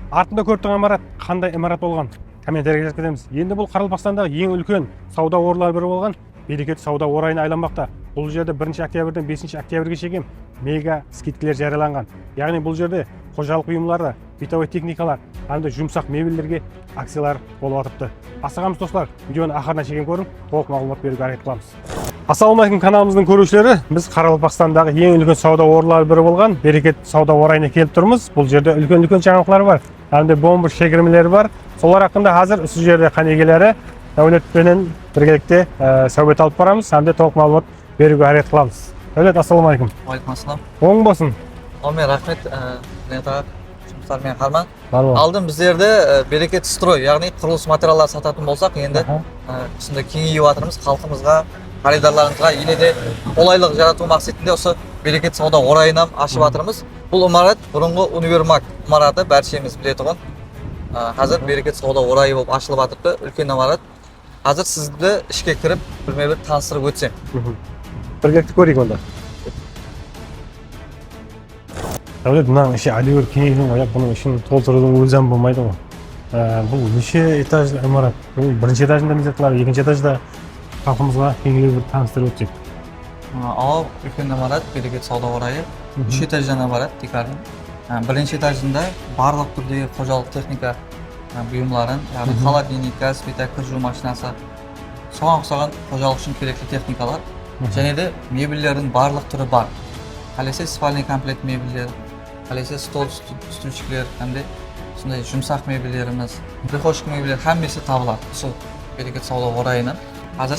Артында көріп тұрған имарат қандай имарат болған? Комментарийге жазып кетеміз. Енді бұл Қарақалпақстандағы ең үлкен сауда орындарының бірі болған берекет сауда орайына айланбақта. Бұл жерде 1 октябрьден 5 октябрьге шейін мега скидкілер жарияланған. Яғни бұл жерде қожалық бұйымдары, бытовой техникалар, hamda жұмсақ мебельдерге акциялар болып жатыпты. Асығамыз достар, видеоны ақырына шейін көріп, толық мағлұмат беруге әрекет қыламыз. Ассалаумағалейкум, каналымыздың көрушілері, біз Қарақалпақстандағы ең үлкен сауда орындарының бірі болған берекет сауда орайына келіп тұрмыз. Бұл жерде үлкен жаңалықтар бар. Hamda бомба шегірмелері бар. Солар hakkında hazır осы жерде қанегелері Дәулетпенен біргелікте сәубет алып барамыз. Hamda толық мағлұмат беруге әрекет қыламыз. Дәулет, ассалаумағалейкум. Уалейкум ассалам. Оң болсын. Мен рахмет. Жұмыстармен қарман. Алдым біздерде берекет строй, яғни құрылыс материалдар сататын болсақ, енді осында кеңейіп жатырмыз. Халқымызға, xaridorlarimizga еледе қолайлық жарату мақсатында осы берекет сауда орайынан ашып жатырмыз. Бұл имарат бұрынғы универмаг имараты, бәршеміз біле тұғын. Қазір берекет сауда орайы болып ашылып жатырды, үлкен имарат. Қазір сізді ішке кіріп, бірме-бір таныстырып өтсем. Біргелікті көрейік онда. Дәулет, мынаның іші әлеуір кеңейген ғой, бұның ішін толтырудың өзі болмайды ғой. Бұл неше этажды имарат? Бірінші этажында мезетілер, екінші этажда халқымызға кеңейлеу бір таныстырып өтсек. Үлкен имарат, берекет сауда орайы 3 этаждан имарат декардың. Бірінші этажында барлық түрдегі қожалық техника бұйымларын, яғни холодильника, света, кір жуу машинасы, соған ұқсаған қожалық үшін керекті техникалар, және де мебельдердің барлық түрі бар. Қалесе спальный комплект мебельдер, қалесе стол стульчиклер, hamda сондай жұмсақ мебельдеріміз, прихожка мебельдер hamması табылады. Сол берекет сауда орайынан. Қазір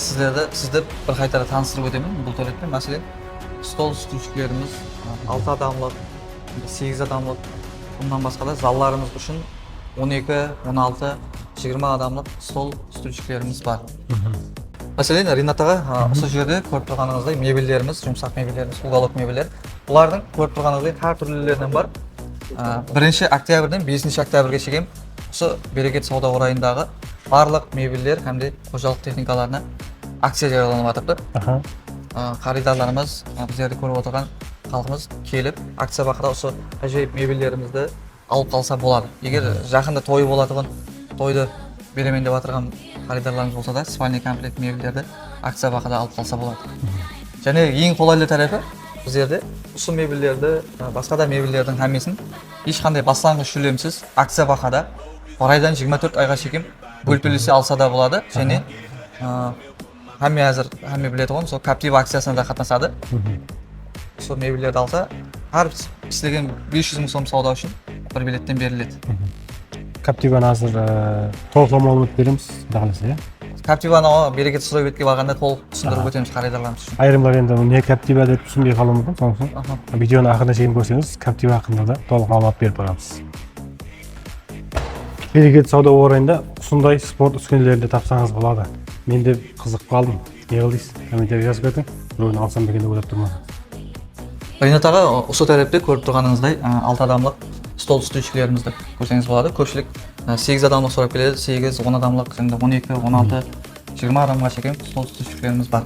сізді бір қайтара таныстырып өтемін бұл төретпен. Мәселен, стол стульчиклеріміз 6 адамлық, 8 адамлық, бұндан басқа да залларымыз үшін 12, 16, 20 адамлық стол стульчиклеріміз бар. Мәселен, Ринатаға осы жерде көріп тұрғаныңыздай мебельдеріміз, жұмсақ мебельдеріміз, уголок мебельдер. Бұлардың көріп тұрғаныңыздай әр түрлілерінен бар. 1 октябрьден 5 октябрьге шейін осы берекет сауда орайындағы барлық мебельдер hamda қожалық техникаларына акция жарияланып жатырды. Xaridorlarimiz, біздерді көріп отырған халқымыз келіп, акция бақыда осы әжейіп мебельдерімізді алып қалса болады. Егер жақында тойы болатығын, тойды беремен деп жатырған xaridorlarimiz болса да, спальный комплект мебельдерді акция бақыда алып қалса болады. Және ең қолайлы тарапы біздерде осы мебельдерді, басқа да мебельдердің hammasini ешқандай бастаңғыш төлемсіз акция бақыда орайдан 24 айға шейін бөліп төлесе алса да болады. Және hamma біледі ғой, сол Captiva акциясына да қатынасады. Сол мебельдерді алса, әр істеген 500 мың сом сауда үшін бір билеттен беріледі. Captivаны қазір толық мағлұмат береміз, дағалысы, иә? Captivаны берекет строй бетке барғанда толық түсіндіріп өтеміз xaridorlarimiz үшін. Айрымдар енді не Captiva деп түсінбей қалуы мүмкін, сондықтан видеоны ақырына шейін көрсеңіз, Captiva хақында да толық мағлұмат беріп барамыз. Берекет сауда орайында осындай спорт үскенелерді тапсаңыз болады. Мен де қызық қалдым. Не қылдыңыз? Комментарий жазып кетің. Біреуін алсам бекенде ойлап тұрмадым. Ринатаға осы тарапта көріп тұрғаныңыздай 6 адамлық стол стульчиклерімізді көрсеңіз болады. Көпшілік 8 адамлық сұрап келеді, 8, 10 адамлық, 12, 16, 20 адамға шейін стол стульчиклеріміз бар.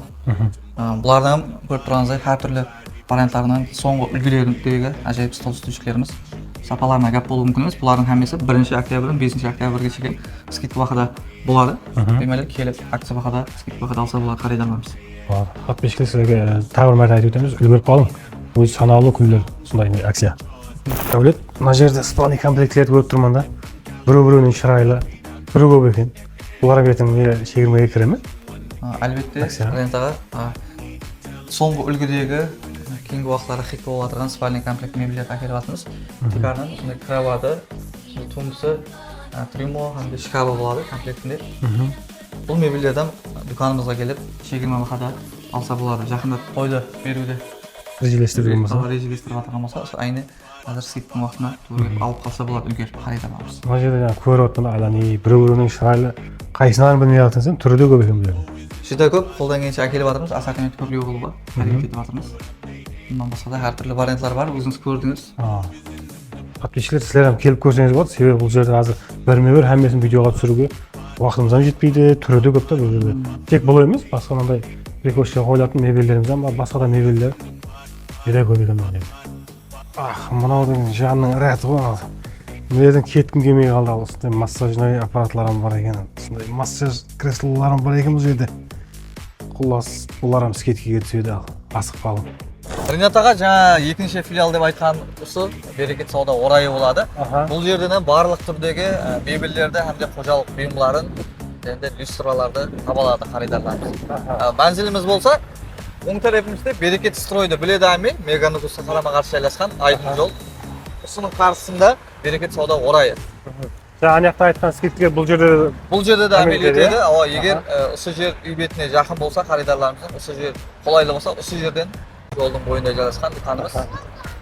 Бұлардан көріп тұрғаныңыздай әр түрлі варианттарынан соңғы үлгілеріндегі әжейіп стол стульчиклеріміз сапаларына гәп болуы мүмкін емес. Бұлардың hamması 1 октябрьден 5 октябрьге шейін скидка бақыда болады. Демелі келіп акция бақыда скидка бақыда алса болады xaridorlarimiz. Подписчиклер сіздерге тағы бір мәрте айтып өтеміз, үлгеріп қалың. Өз санаулы күндер сондай акция. Дәулет, мына жерде спальный комплектілерді көріп тұрмын да. Біреу-біреуінің шырайлы, біреу көп екен. Бұларға беретін шегірмеге кіре ме? Әлбетте, Ринатаға соңғы үлгідегі кейінгі уақыттары хит болып жатырған спальный комплект мебельдерді әкеліп жатырмыз. Декарның сондай кроваты, тумбасы, трюмо, hamda шкабы болады комплектінде. Бұл мебельдерден дүканымызға келіп, шегірме бақыда алса болады. Жақында тойды беруде режелестіріп жатырған болса, айны қазір скидканың уақытына алып қалса болады үлгеріп xaridorlarimiz. Мына жерде көріп отырмын, біреу-біреуінің шырайлы қайсынан білмей жатырсың сен, түрі де көп екен бұлардың. Жүзде көп, қолдан келгенше әкеліп жатырмыз, ассортимент көбею болуға әрекет етіп жатырмыз. Bundan басқа да әртүрлі варианттар бар, өзіңіз көрдіңіз. Подписчиклер, сіздер келіп көрсеңіз болады, себебі бұл жерде қазір бірме-бір hammasini видеоға түсіруге уақытымыз жетпейді, түрі де көп та бұл жерде. Тек бұл емес, басқа мынандай прикольшіге қойылатын мебельдеріміз бар, басқа да мебельдер жиі көп екен. Мынау деген жанның рәті ғой. Мына кеткім келмей қалды. Осындай массажный аппаратларым бар екен. Осындай массаж креслоларым бар екен бұл жерде. Құлас, бұларым скейтке түседі ал. Асықпалым. Ринат аға жаңа екінші филиал деп айтқан осы берекет сауда орайы болады. Бұл жерден барлық түрдегі мебельдерді hamda қожалық бұйымдарын және люстраларды таба алады xaridorlarimiz. Manzilimiz болса, оң тарапымызда берекет стройды біледі әме, Меганукусқа қарама-қарсы жайласқан айқын жол. Осының қарсысында берекет сауда орайы. Жаңа аяқта айтқан скейттер бұл жерде де әмел етеді. Егер осы жер үй бетіне жақын болса, xaridorlarimiz осы жер қолайлы болса, осы жерден жолдың бойында жайласқан дүканымыз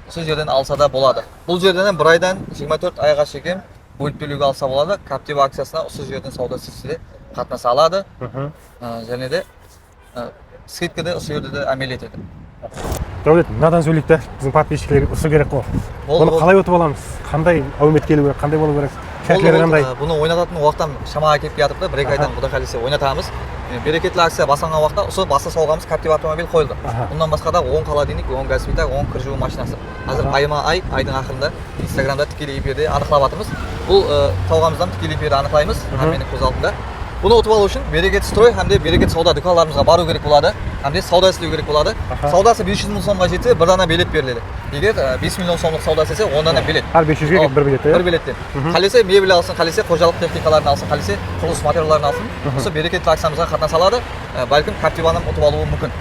осы жерден алса да болады. Бұл жерден бір айдан 24 айға шейін бөліп төлеуге алса болады. Captiva акциясына осы жерден сауда сессиясына қатынаса алады. Және де скидка да осы жерде де әмел етеді. Дәулет, мынадан сөйлейік та, біздің подписчиклерге ұсы керек қой. Бұны қалай өтіп аламыз? Қандай әумет келу керек, қандай болу керек? Шәкілері қандай? Бұны ойнататын уақыттан шамаға келіп жатып та, бір-екі айдан құда қалесе ойнатамыз. Берекетлі акция басанған уақытта осы басы салғамыз Captiva автомобиль қойылды. Бұндан басқа да 10 холодильник, 10 газ плита, 10 кір жуу машинасы. Қазір айдың ақырында Instagramда тікелей эфирде анықтап жатырмыз. Бұл тауғамыздан тікелей эфирде анықтаймыз. Менің көз алдымда. Бұны ұтып алу үшін берекет строй hamda берекет сауда дүканларымызға бару керек болады. Hamda сауда істеу керек болады. Саудасы 500 мың сомға жетсе, бір дана билет беріледі. Егер 5 миллион сомлық сауда істесе, 10 дана билет. Әр 500-ге бір билет. Бір билеттен. Қалесе мебель алсын, қалесе қожалық техникаларын алсын, қалесе құрылыс материалдарын алсын. Осы берекетті акциямызға қатынаса алады. Бәлкім Captivаның ұтып алуы мүмкін.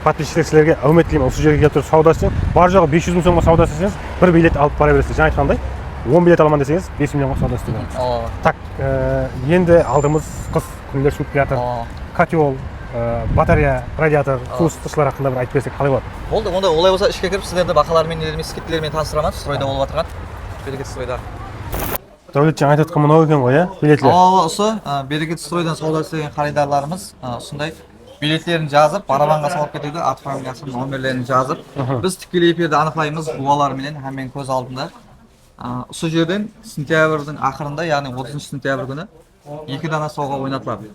Подписчиктерге әумет тілеймін. Осы жерге келіп тұрып сауда істеп, бар жоғы 500 мың сомға сауда істесеңіз, бір билет алып бара бересіз. Жаңа айтқандай 10 билет аламан десеңіз 5 миллионға сауда істейміз. Так, енді алдымыз қыс, күндер суып жатыр. Котел, батарея, радиатор, су ысытқыштар хақында бір айтып берсек қалай болады? Болды, онда олай болса ішке кіріп сіздерді бақалармен, скидкілермен таныстырамын. Стройда болып жатырған. Берекет стройда. Дәулет жаңа айтып жатқан мынау екен ғой, иә? Билетлер. Осы берекет стройдан сауда істеген xaridorlarimiz сондай билеттерін жазып, барабанға салып кетеді, ат фамилиясын, номерлерін жазып, біз тікелей эфирде анықтаймыз бұлаларменен һәммен көз алдында. Осы жерден сентябрьдің ақырында, яғни 30 сентябрь күні 2 дана сауға ойнатылады.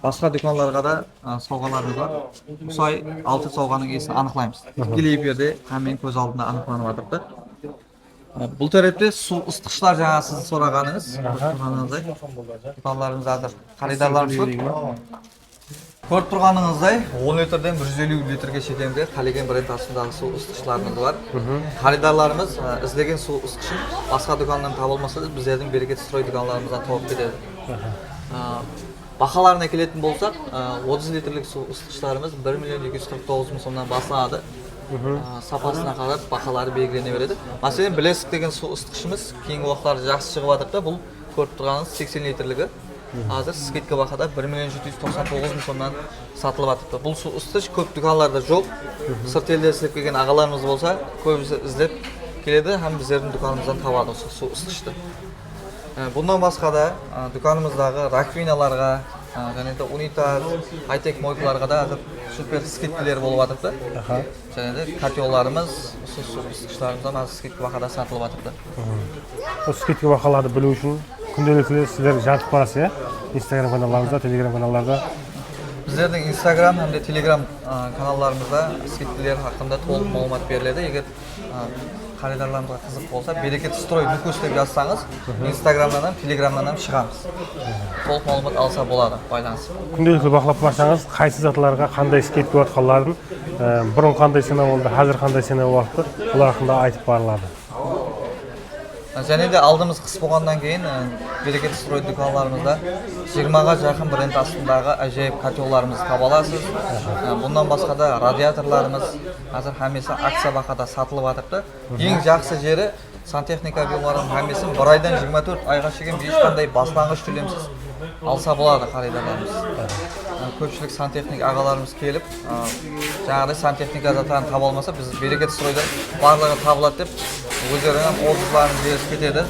Басқа дүканларға да сауғаларымыз бар. Осы ай 6 сауғаның иесін анықтаймыз. Тікелей эфирде һәммен көз алдында анықталып жатыр. Бұл тарапта су ысытқыштар жаңа сіз сұрағаныңыз. Дүканларымыз азыр xaridorlarimiz көп. Көріп тұрғаныңыздай 10 литрден 150 литрге шетемде Қалеген бренд астындағы су ысытқыштарымыз бар. Xaridorlarimiz іздеген су ысытқышын басқа дүканнан табылмаса да біздердің берекет строй дүканларымыздан тауып кетеді. Бағаларына келетін болсақ, 30 литрлік су ысытқыштарымыз 1 миллион 249 мың сомнан басталады. Сапасына қарап бағалары белгілене береді. Мәселен, Білесік деген су ысытқышымыз кейінгі уақыттарда жақсы шығып жатыр да, бұл көріп тұрғаныңыз 80 литрлігі. Қазір скидка бағада 1 миллион 799 мың сомнан сатылып жатыр. Бұл су ысытқыш көп дүканларда жоқ. Сырт елде істеп келген ағаларымыз болса, көбісі іздеп келеді, һәм біздердің дүканымыздан табады осы су ысытқышты. Бұндан басқа да дүканымыздағы раквиналарға, және де унитаз, хай-тек мойкаларға да супер скидкалар болып жатыр. Және де котелларымыз, су ысытқыштарымыздан скидка бағада сатылып жатыр. Осы скидка бағаларды білу үшін күнделікті сіздер жазып барасыз, иә? Instagram каналдарыңызда, Telegram каналдарда. Біздердің Instagram hamda Telegram каналдарымызда скидкалар хақында толық мәлімет беріледі. Егер xaridorlarымызға қызық болса, берекет строй нүкіс деп жазсаңыз, Instagramнан, Telegramнан шығамыз. Толық мәлімет алса болады, байланысып. Күнделікті бақылап барсаңыз, қайсы затларға қандай скидка өткаларын, бұрын қандай сена болды, қазір қандай сена болды, олар хақында айтып барылады. Және де алдымыз қыс болғаннан кейін берекет строй дүканларымызда 20-ға жақын бренд астындағы әжайып котелларымызды таба аласыз. Бұндан басқа да радиаторларымыз қазір һәммесі акция бағада сатылып жатыр. Ең жақсы жері сантехника бұйымдарының һәммесін бір айдан 24 айға шейін ешқандай бастаңғыш төлемсіз алса болады xaridorlarimiz. Көпшілік сантехник ағаларымыз келіп, жаңағыдай сантехника заттарын таба алмаса, біз берекет стройдан барлығы табылады деп өздерінің отзывларын беріп кетеді.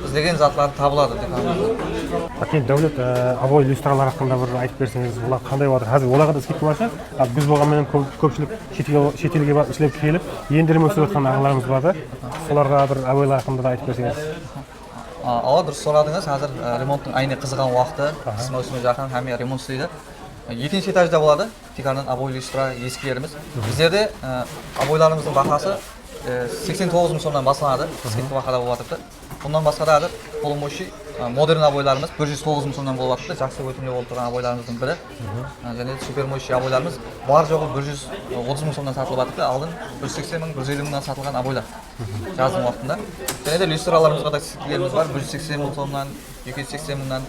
Іздеген затлар табылады дүканымызда. Әкел Дәулет, абой люстралар хақында бір айтып берсеңіз, олар қандай болады? Қазір оларға да скидка бар шығар. Біз болғанмен көпшілік шетелге барып ішлеп келіп, ендірме өсіп жатқан ағаларымыз бар да. Соларға бір абойлар хақында да айтып берсеңіз. Дұрыс сұрадыңыз. Қазір ремонттың айны қызған уақыты, қыс маусымы жақын һәм ремонт істейді. Екінші этажда болады. Тикарның абой люстра ескілеріміз. Біздерде абойларымыздың бағасы 89 ming so'mdan boshlanadi. Skidka vaqada bo'lyapti. Bundan boshqa da polomoshiy modern aboylarimiz 109 ming so'mdan bo'lyapti. Жақсы o'timli bo'lib turgan aboylarimizning biri. Және supermoshiy aboylarimiz bor yo'g'i 130 ming so'mdan sotilyapti. Oldin 180 ming, 150 mingdan sotilgan aboylar. Жаздың vaqtida. Және de lyustralarimizga da skidkalarimiz bor. 180 ming so'mdan, 280 mingdan,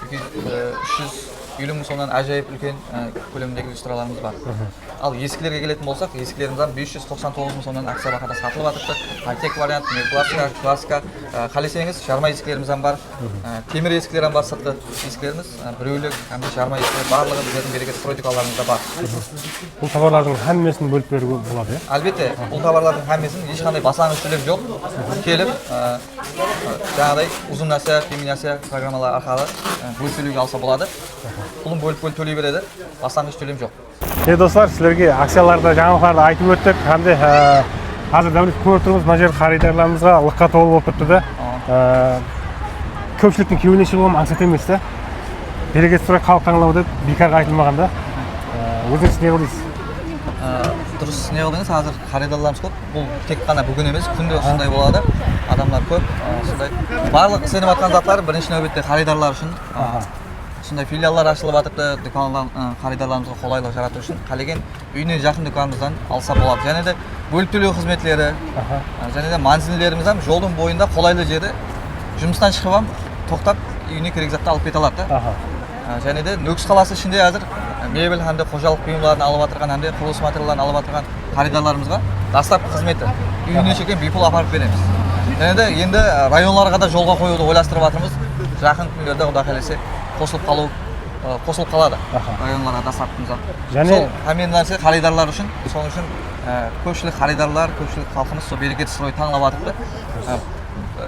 350 ming so'mdan ajoyib ulkan ko'lamdagi lyustralarimiz bor. Al eskilarga kelетін болсақ, eskilarimizdan 599 ming so'mdan aksiya бағада сатылып High-tech variant, klassika, қалесеңіз жарма ескілеріміз бар. Темір ескілер бар сыртқы ескілеріміз, біреулік, әмді жарма ескілер барлығы біздердің берекет стройдикаларымызда бар. Бұл товарлардың әммесін бөліп беруге болады, е? Әлбетте, бұл товарлардың әммесін ешқандай басаңыз төлеп жоқ. Келіп, жаңағыдай ұзын нәрсе, кең нәрсе программалар арқылы бөліп төлеуге алса болады. Бұлын бөліп төлей береді, басаңыз төлем жоқ. Достар, сіздерге акцияларды, жаңалықтарды айтып өттік. Қандай қазір дәулет көріп тұрмыз, мына жер xaridorlarimizga liqqa толы болып тұрды да. Көпшіліктің кеуіне шығуым аңсат емес та. Берекет строй халық таңлауы деп бекарға айтылмаған да. Өзіңіз не қылдыңыз? Дұрыс не қылдыңыз? Қазір xaridorlarimiz көп. Бұл тек қана бүгін емес, күнде осындай болады. Адамдар көп, осындай. Барлық сеніп атқан затлар бірінші нәубетте xaridorlar үшін сондай филиаллар ашылып жатыпты, дүкандан xaridorlarimizға қолайлық жарату үшін қалеген үйіне жақын дүканымыздан алса болады. Және де бөліп төлеу қызметлері, және де манзилдеріміз жолдың бойында қолайлы жері. Жұмыстан шығып тоқтап үйіне керек затты алып кете алады. Және де Нүкіс қаласы ішінде әзір мебель һәм де қожалық бұйымдарын алып жатырған, һәм де құрылыс материалдарын алып жатырған xaridorlarimizға дастапқы қызметі үйіне шеккен бейпул апарып береміз. Және де енді районларға да жолға қоюды ойластырып жатырмыз. Жақын күндерде Құда қаласа қосылып қалады районларға дастапқымызға. Сол әмен нәрсе xaridorlar үшін, сол үшін көпшілік xaridorlar, көпшілік халқымыз сол берекет строй таңлап жатыпты.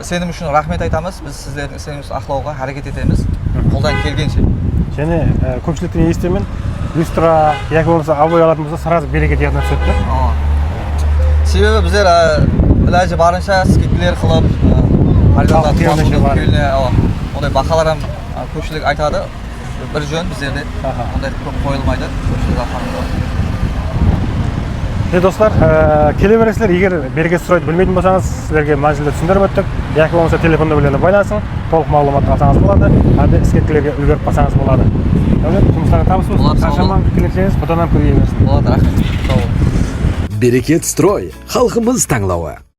Сенім үшін рахмет айтамыз. Біз сіздердің сеніміңізді ақлауға әрекет етеміз. Қолдан келгенше. Және көпшіліктен естемін, люстра яки болмаса обой алатын болса, сразу берекет яғына түседі. Себебі біздер іләжі барынша скидкілер қылып, xaridorlar ондай бақалар көпшілік айтады. Бір жөн біздерде ондай көп қойылмайды. Достар, келе бересіздер, егер берекет стройды білмейтін болсаңыз, сіздерге манзилді түсіндіріп өттік. Яки болмаса телефонда білені байланысың, толық маулымат алсаңыз болады, әнде скидкілерге үлгеріп қалсаңыз болады. Жұмыстарға табыс болсын. Қашаман келесеңіз, бұдан көбейе берсін. Болады, рахмет. Берекет строй, халқымыз таңлауы.